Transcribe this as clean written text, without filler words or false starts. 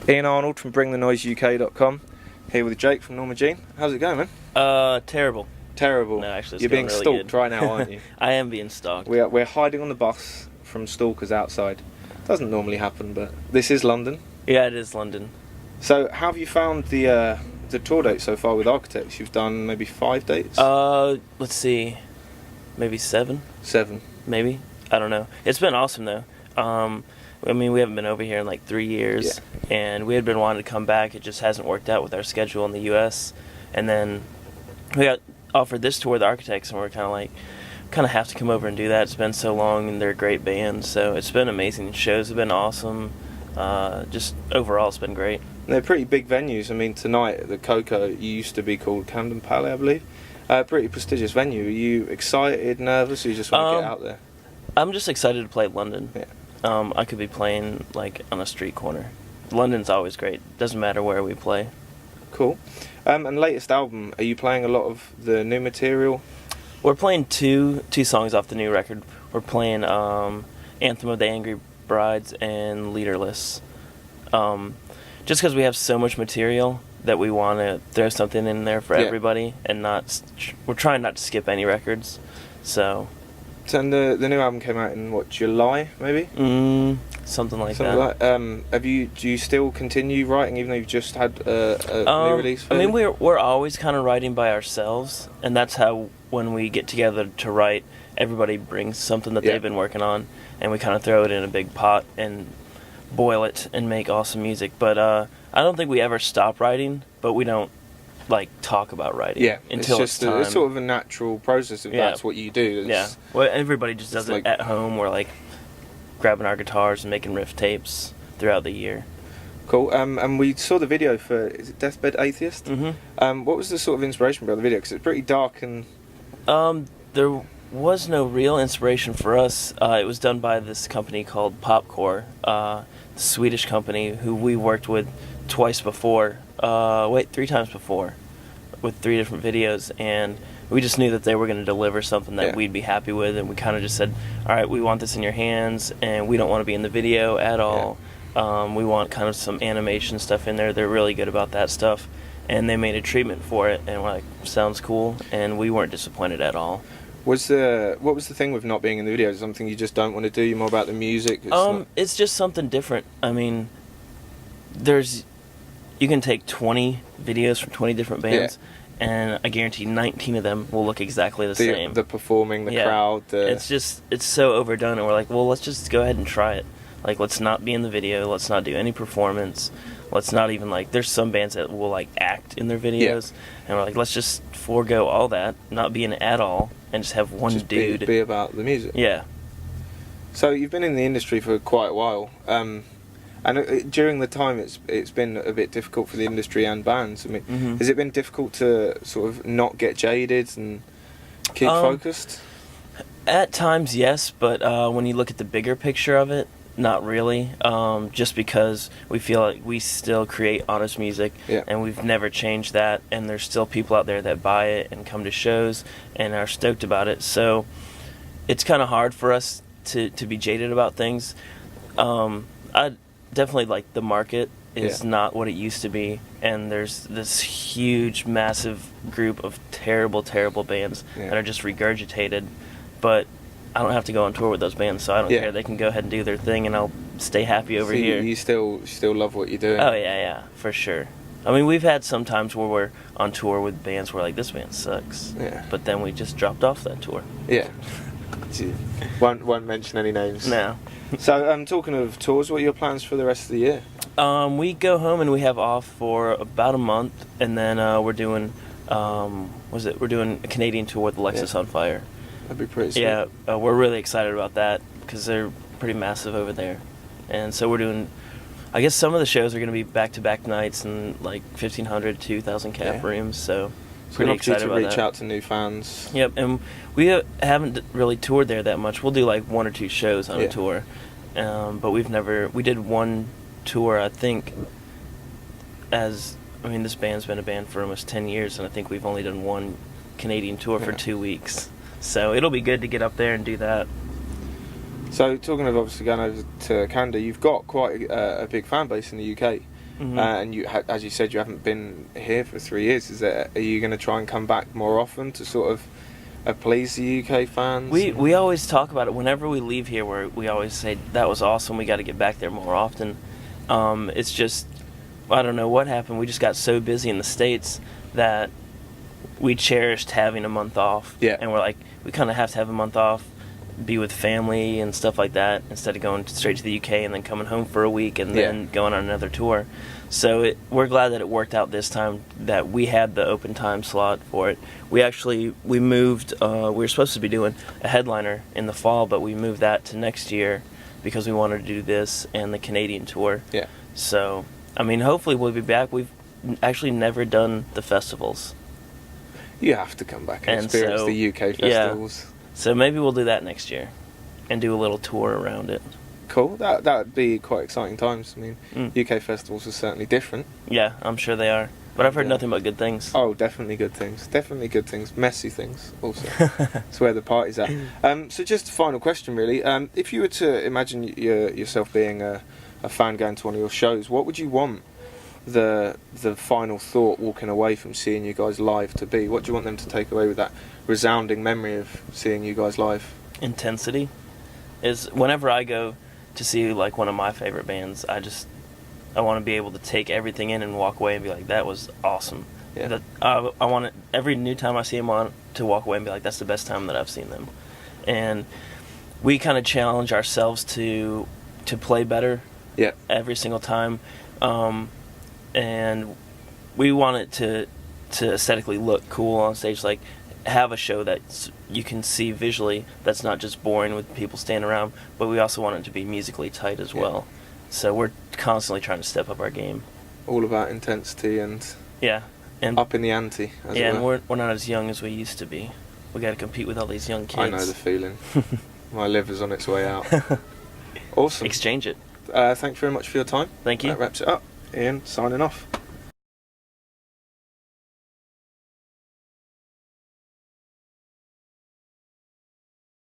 Ian Arnold from BringthenoiseUK.com, here with Jake from Norma Jean. How's it going, man? Terrible. Terrible. No, actually, it's You're being really stalked good. right now, aren't you? I am being stalked. We're hiding on the bus from stalkers outside. Doesn't normally happen, but this is London. Yeah, it is London. So, how have you found the tour date so far with Architects? You've done maybe 5 dates? Let's see, maybe 7. 7. Maybe. I don't know. It's been awesome though. I mean, we haven't been over here in like 3 years, and we had been wanting to come back. It just hasn't worked out with our schedule in the U.S. And then we got offered this tour with Architects, and we're kind of have to come over and do that. It's been so long, and they're a great band, so it's been amazing. Shows have been awesome. Just overall, it's been great. They're pretty big venues. I mean, tonight at the Coco, you used to be called Camden Palais, I believe. Pretty prestigious venue. Are you excited, nervous, or you just want to get out there? I'm just excited to play London. Yeah. I could be playing like on a street corner. London's always great. Doesn't matter where we play. Cool. And latest album, are you playing a lot of the new material? We're playing two songs off the new record. We're playing Anthem of the Angry Brides and Leaderless. Just because we have so much material that we want to throw something in there for everybody, and we're trying not to skip any records. So. And the new album came out in what, July maybe? Something like that. Do you still continue writing even though you've just had a new release? I mean, we're always kind of writing by ourselves, and that's how when we get together to write, everybody brings something that they've been working on, and we kind of throw it in a big pot and boil it and make awesome music. But I don't think we ever stop writing, but we don't talk about writing until it's time. It's sort of a natural process if that's what you do. Well, everybody just does it at home, or grabbing our guitars and making riff tapes throughout the year. Cool. And we saw the video for, is it Deathbed Atheist? Mm-hmm. What was the sort of inspiration behind the video? Because it's pretty dark and... There was no real inspiration for us. It was done by this company called Popcore, the Swedish company who we worked with twice before. 3 times before, with 3 different videos, and we just knew that they were going to deliver something that we'd be happy with, and we kind of just said, all right, we want this in your hands, and we don't want to be in the video at all. We want kind of some animation stuff in there. They're really good about that stuff, and they made a treatment for it, and we're like, sounds cool, and we weren't disappointed at all. What was the thing with not being in the video? Is it something you just don't want to do? You're more about the music? It's just something different. I mean, you can take 20 videos from 20 different bands, and I guarantee 19 of them will look exactly the same. The performing, the crowd. It's so overdone, and we're like, well, let's just go ahead and try it. Let's not be in the video. Let's not do any performance. Let's not even there's some bands that will act in their videos, and we're like, let's just forego all that, not be in it at all, and just have one dude be about the music. Yeah. So you've been in the industry for quite a while. And during the time, it's been a bit difficult for the industry and bands. I mean, has it been difficult to sort of not get jaded and keep focused? At times, yes, but when you look at the bigger picture of it, not really. Just because we feel like we still create honest music, and we've never changed that, and there's still people out there that buy it and come to shows and are stoked about it. So it's kind of hard for us to be jaded about things. I definitely the market is not what it used to be, and there's this huge, massive group of terrible bands that are just regurgitated, but I don't have to go on tour with those bands, so I don't care. They can go ahead and do their thing, and I'll stay happy over here. You still love what you're doing? Oh, yeah, for sure. I mean, we've had some times where we're on tour with bands where this band sucks, but then we just dropped off that tour. Yeah. Won't mention any names. No. So, talking of tours, what are your plans for the rest of the year? We go home and we have off for about a month, and then we're doing, we're doing a Canadian tour with Alexis on Fire. That'd be pretty sweet. Yeah, we're really excited about that because they're pretty massive over there, and so we're doing. I guess some of the shows are going to be back-to-back nights and 1,500, 2,000 cap rooms. So pretty excited about that. Reach out to new fans. Yep, and we haven't really toured there that much. We'll do 1 or 2 shows on a tour, but we did one tour, I think. This band's been a band for almost 10 years, and I think we've only done one Canadian tour for 2 weeks. So it'll be good to get up there and do that. So talking of obviously going over to Canada, you've got quite a big fan base in the UK. and as you said, you haven't been here for 3 years. Are you going to try and come back more often to sort of please the UK fans? We always talk about it whenever we leave here. We always say that was awesome. We got to get back there more often. It's just, I don't know what happened. We just got so busy in the States that we cherished having a month off. Yeah. And we're like, we kind of have to have a month off, be with family and stuff like that, instead of going straight to the UK and then coming home for a week and then going on another tour. So we're glad that it worked out this time, that we had the open time slot for it. We moved, we were supposed to be doing a headliner in the fall, but we moved that to next year because we wanted to do this and the Canadian tour. Yeah. So, I mean, hopefully we'll be back. We've actually never done the festivals. You have to come back and experience the UK festivals. Yeah. So maybe we'll do that next year and do a little tour around it. Cool. That would be quite exciting times. I mean, UK festivals are certainly different. Yeah, I'm sure they are. But I've heard nothing but good things. Oh, definitely good things. Definitely good things. Messy things also. It's where the party's at. So just a final question, really. If you were to imagine yourself being a fan going to one of your shows, what would you want the final thought walking away from seeing you guys live to be? What do you want them to take away with that resounding memory of seeing you guys live? Intensity. Is whenever I go to see like one of my favorite bands, I want to be able to take everything in and walk away and be like, that was awesome. Yeah. I want it, every new time I see them on, to walk away and be like, that's the best time that I've seen them. And we kind of challenge ourselves to play better every single time. And we want it to aesthetically look cool on stage, like have a show that you can see visually that's not just boring with people standing around, but we also want it to be musically tight as well. So we're constantly trying to step up our game. All about intensity and and up in the ante. And we're not as young as we used to be. We got to compete with all these young kids. I know the feeling. My liver's on its way out. Awesome. Exchange it. Thanks very much for your time. Thank you. That wraps it up. Ian, signing off.